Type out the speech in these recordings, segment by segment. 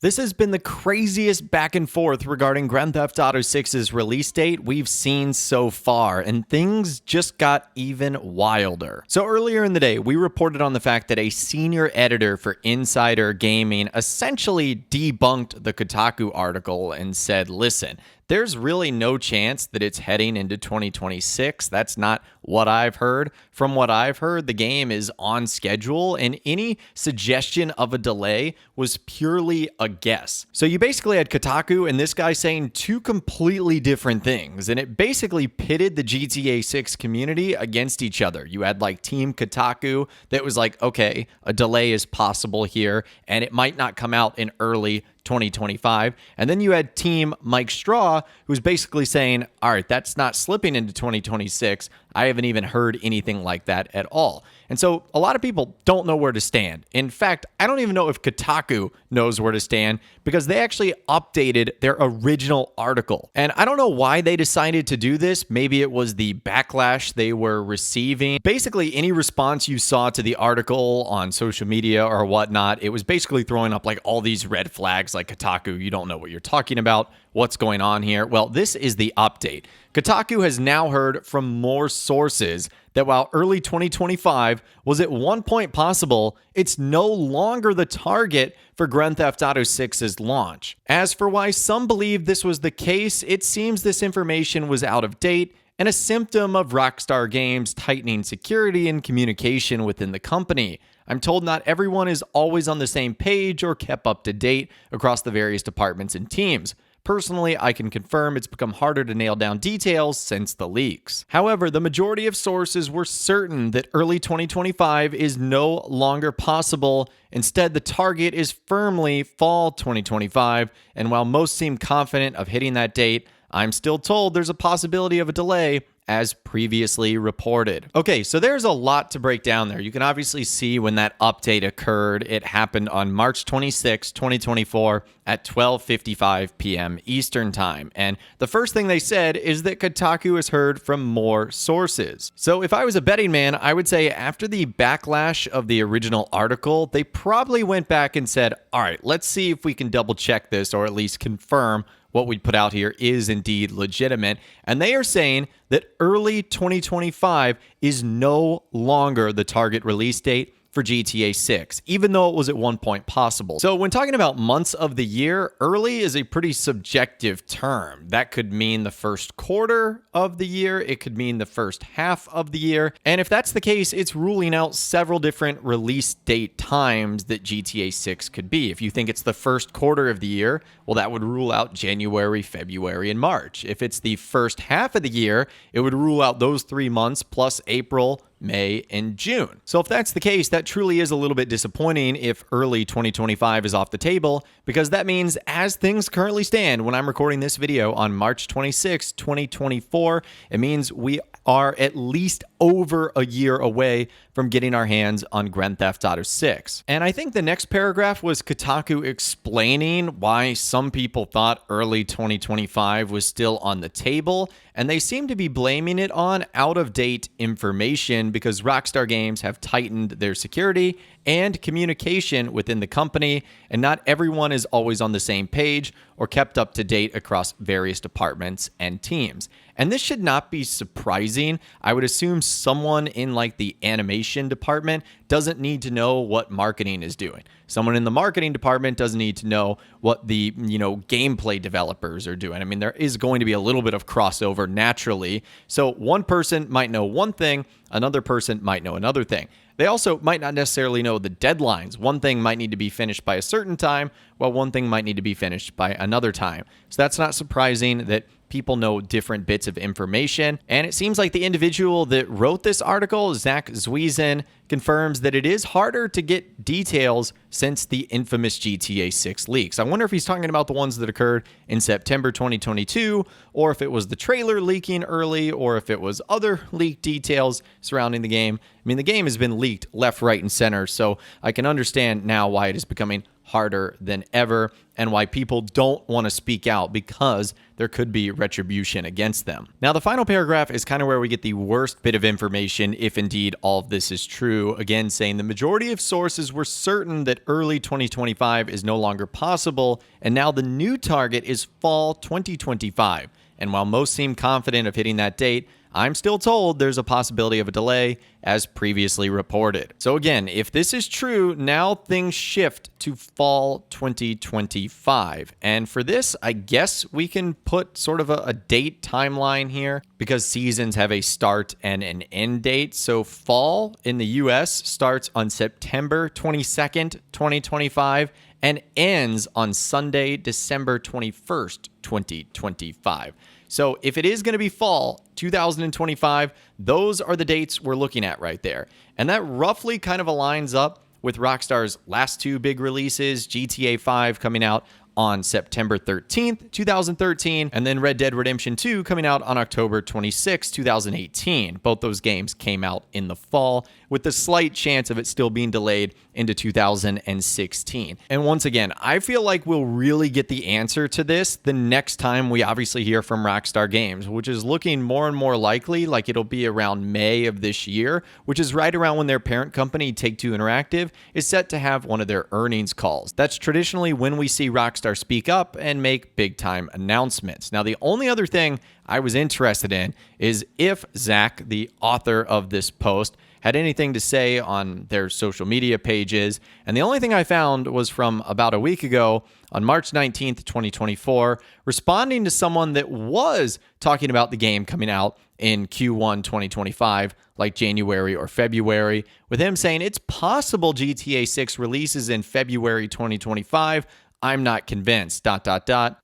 This has been the craziest back and forth regarding Grand Theft Auto 6's release date we've seen so far, and things just got even wilder. So earlier in the day, we reported on the fact that a senior editor for Insider Gaming essentially debunked the Kotaku article and said, listen, there's really no chance that it's heading into 2026. That's not what I've heard. From what I've heard, the game is on schedule, and any suggestion of a delay was purely a guess. So you basically had Kotaku and this guy saying two completely different things, and it basically pitted the GTA 6 community against each other. You had like Team Kotaku that was like, okay, a delay is possible here, and it might not come out in early 2025. And then you had Team Mike Straw, who's basically saying, all right, that's not slipping into 2026. I haven't even heard anything like that at all. And so a lot of people don't know where to stand. In fact, I don't even know if Kotaku knows where to stand because they actually updated their original article. And I don't know why they decided to do this. Maybe it was the backlash they were receiving. Basically, any response you saw to the article on social media or whatnot, it was basically throwing up like all these red flags like Kotaku, you don't know what you're talking about. What's going on here? Well, this is the update. Kotaku has now heard from more sources that while early 2025 was at one point possible, it's no longer the target for Grand Theft Auto 6's launch. As for why some believe this was the case, it seems this information was out of date and a symptom of Rockstar Games tightening security and communication within the company. I'm told not everyone is always on the same page or kept up to date across the various departments and teams. Personally, I can confirm it's become harder to nail down details since the leaks. However, the majority of sources were certain that early 2025 is no longer possible. Instead, the target is firmly fall 2025, and while most seem confident of hitting that date, I'm still told there's a possibility of a delay, as previously reported. Okay, so there's a lot to break down there. You can obviously see when that update occurred. It happened on March 26, 2024 at 12:55 p.m. Eastern Time. And the first thing they said is that Kotaku has heard from more sources. So if I was a betting man, I would say after the backlash of the original article, they probably went back and said, all right, let's see if we can double check this or at least confirm what we put out here is indeed legitimate. And they are saying that early 2025 is no longer the target release date for GTA 6, even though it was at one point possible. So when talking about months of the year, early is a pretty subjective term. That could mean the first quarter of the year. It could mean the first half of the year. And if that's the case, it's ruling out several different release date times that GTA 6 could be. If you think it's the first quarter of the year, well, that would rule out January, February, and March. If it's the first half of the year, it would rule out those 3 months plus April, May, and June. So if that's the case, that truly is a little bit disappointing if early 2025 is off the table, because that means as things currently stand when I'm recording this video on March 26, 2024, it means we are at least over a year away from getting our hands on Grand Theft Auto 6. And I think the next paragraph was Kotaku explaining why some people thought early 2025 was still on the table, and they seem to be blaming it on out-of-date information because Rockstar Games have tightened their security and communication within the company, and not everyone is always on the same page or kept up to date across various departments and teams. And this should not be surprising. I would assume someone in like the animation department doesn't need to know what marketing is doing. Someone in the marketing department doesn't need to know what the, gameplay developers are doing. I mean, there is going to be a little bit of crossover naturally. So one person might know one thing, another person might know another thing. They also might not necessarily know the deadlines. One thing might need to be finished by a certain time, while one thing might need to be finished by another time. So that's not surprising that people know different bits of information. And it seems like the individual that wrote this article, Zach Zwiesen, confirms that it is harder to get details since the infamous GTA 6 leaks. I wonder if he's talking about the ones that occurred in September 2022, or if it was the trailer leaking early, or if it was other leaked details surrounding the game. I mean, the game has been leaked left, right, and center, so I can understand now why it is becoming harder than ever, and why people don't want to speak out because there could be retribution against them. Now, the final paragraph is kind of where we get the worst bit of information, if indeed all of this is true. Again, saying the majority of sources were certain that early 2025 is no longer possible, and now the new target is fall 2025. And while most seem confident of hitting that date, I'm still told there's a possibility of a delay, as previously reported. So again, if this is true, now things shift to fall 2025. And for this, I guess we can put sort of a date timeline here, because seasons have a start and an end date. So fall in the US starts on September 22nd, 2025, and ends on Sunday, December 21st, 2025. So if it is going to be fall 2025, those are the dates we're looking at right there. And that roughly kind of aligns up with Rockstar's last two big releases, GTA 5 coming out on September 13th, 2013, and then Red Dead Redemption 2 coming out on October 26, 2018. Both those games came out in the fall, with the slight chance of it still being delayed into 2016. And once again, I feel like we'll really get the answer to this the next time we obviously hear from Rockstar Games, which is looking more and more likely like it'll be around May of this year, which is right around when their parent company, Take-Two Interactive, is set to have one of their earnings calls. That's traditionally when we see Rockstar speak up and make big-time announcements. Now, the only other thing I was interested in is if Zach, the author of this post, had anything to say on their social media pages. And the only thing I found was from about a week ago on March 19th, 2024, responding to someone that was talking about the game coming out in Q1 2025, like January or February, with him saying it's possible GTA 6 releases in February 2025. I'm not convinced, ...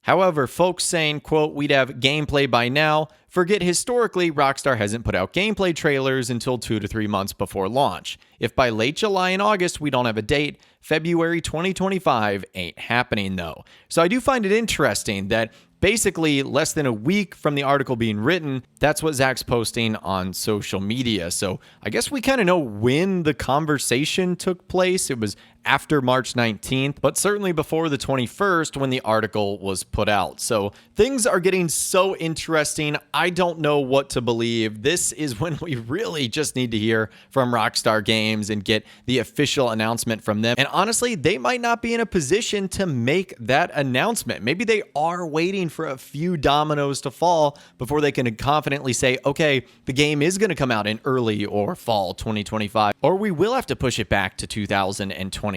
However, folks saying, quote, we'd have gameplay by now. Forget historically, Rockstar hasn't put out gameplay trailers until 2 to 3 months before launch. If by late July and August we don't have a date, February 2025 ain't happening though. So I do find it interesting that basically less than a week from the article being written, that's what Zach's posting on social media. So I guess we kind of know when the conversation took place. It was after March 19th, but certainly before the 21st when the article was put out. So things are getting so interesting. I don't know what to believe. This is when we really just need to hear from Rockstar Games and get the official announcement from them. And honestly, they might not be in a position to make that announcement. Maybe they are waiting for a few dominoes to fall before they can confidently say, okay, the game is going to come out in early or fall 2025, or we will have to push it back to 2026.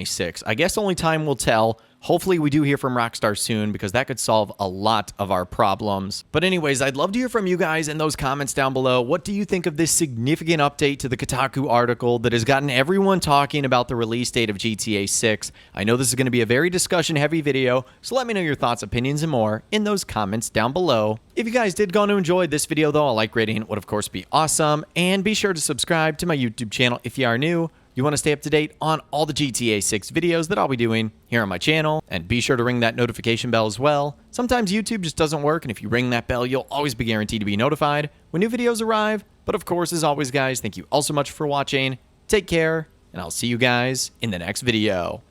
I guess only time will tell. Hopefully we do hear from Rockstar soon, because that could solve a lot of our problems. But anyways, I'd love to hear from you guys in those comments down below. What do you think of this significant update to the Kotaku article that has gotten everyone talking about the release date of GTA 6? I know this is going to be a very discussion-heavy video, so let me know your thoughts, opinions, and more in those comments down below. If you guys did go to enjoy this video, though, a like rating would, of course, be awesome. And be sure to subscribe to my YouTube channel if you are new. You want to stay up to date on all the GTA 6 videos that I'll be doing here on my channel, and be sure to ring that notification bell as well. Sometimes YouTube just doesn't work, and if you ring that bell, you'll always be guaranteed to be notified when new videos arrive. But of course, as always, guys, thank you all so much for watching. Take care, and I'll see you guys in the next video.